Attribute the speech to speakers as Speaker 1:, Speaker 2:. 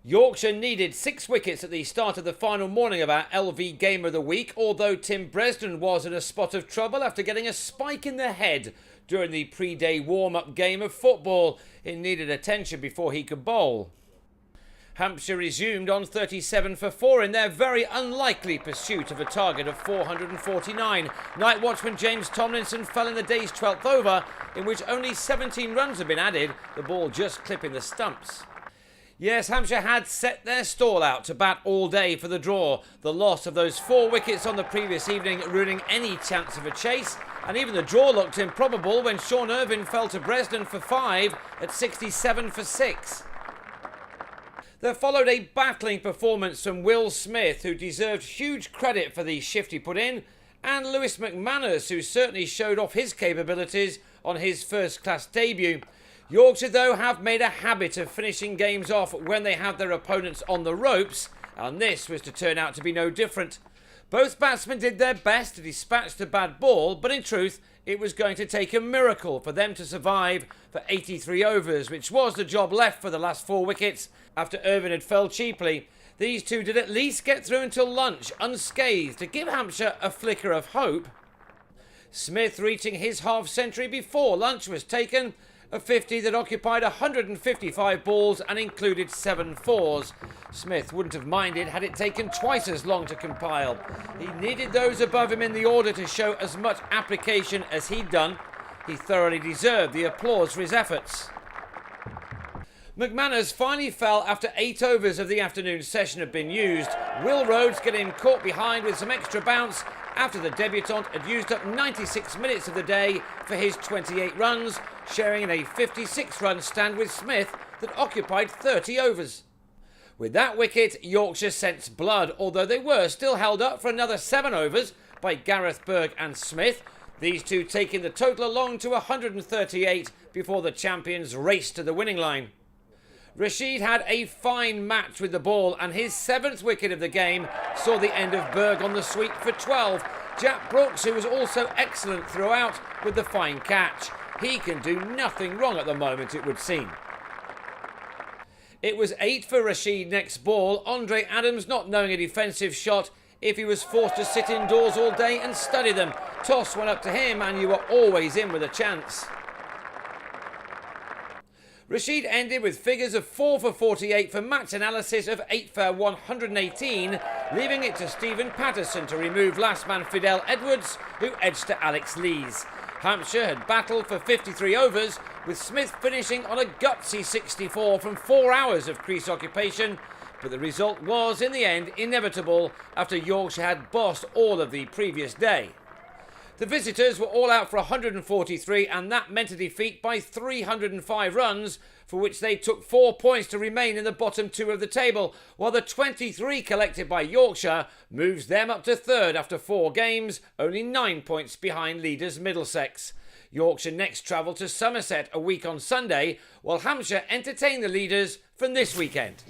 Speaker 1: Yorkshire needed 6 wickets at the start of the final morning of our LV Game of the Week, although Tim Bresden was in a spot of trouble after getting a spike in the head during the pre-day warm-up game of football. It needed attention before he could bowl. Hampshire resumed on 37 for 4 in their very unlikely pursuit of a target of 449. Night watchman James Tomlinson fell in the day's 12th over, in which only 17 runs had been added, the ball just clipping the stumps. Yes, Hampshire had set their stall out to bat all day for the draw. The loss of those 4 wickets on the previous evening ruining any chance of a chase, and even the draw looked improbable when Sean Irvine fell to Bresden for 5 at 67 for 6. There followed a battling performance from Will Smith, who deserved huge credit for the shift he put in, and Lewis McManus, who certainly showed off his capabilities on his first-class debut. Yorkshire, though, have made a habit of finishing games off when they have their opponents on the ropes, and this was to turn out to be no different. Both batsmen did their best to dispatch the bad ball, but in truth, it was going to take a miracle for them to survive for 83 overs, which was the job left for the last 4 wickets after Irvine had fell cheaply. These two did at least get through until lunch unscathed to give Hampshire a flicker of hope. Smith reaching his half-century before lunch was taken, a 50 that occupied 155 balls and included 7 fours. Smith wouldn't have minded had it taken twice as long to compile. He needed those above him in the order to show as much application as he'd done. He thoroughly deserved the applause for his efforts. McManus finally fell after 8 overs of the afternoon session had been used. Will Rhodes getting caught behind with some extra bounce after the debutant had used up 96 minutes of the day for his 28 runs, sharing in a 56-run stand with Smith that occupied 30 overs. With that wicket, Yorkshire sensed blood, although they were still held up for another 7 overs by Gareth Berg and Smith, these two taking the total along to 138 before the champions raced to the winning line. Rashid had a fine match with the ball, and his 7th wicket of the game saw the end of Berg on the sweep for 12. Jack Brooks, who was also excellent throughout, with the fine catch. He can do nothing wrong at the moment, it would seem. It was 8 for Rashid next ball, Andre Adams not knowing a defensive shot if he was forced to sit indoors all day and study them. Toss went up to him and you were always in with a chance. Rashid ended with figures of 4 for 48 for match analysis of 8 for 118, leaving it to Stephen Patterson to remove last man Fidel Edwards, who edged to Alex Lees. Hampshire had battled for 53 overs, with Smith finishing on a gutsy 64 from 4 hours of crease occupation, but the result was, in the end, inevitable after Yorkshire had bossed all of the previous day. The visitors were all out for 143, and that meant a defeat by 305 runs, for which they took 4 points to remain in the bottom 2 of the table, while the 23 collected by Yorkshire moves them up to 3rd after 4 games, only 9 points behind leaders Middlesex. Yorkshire next travel to Somerset a week on Sunday, while Hampshire entertain the leaders from this weekend.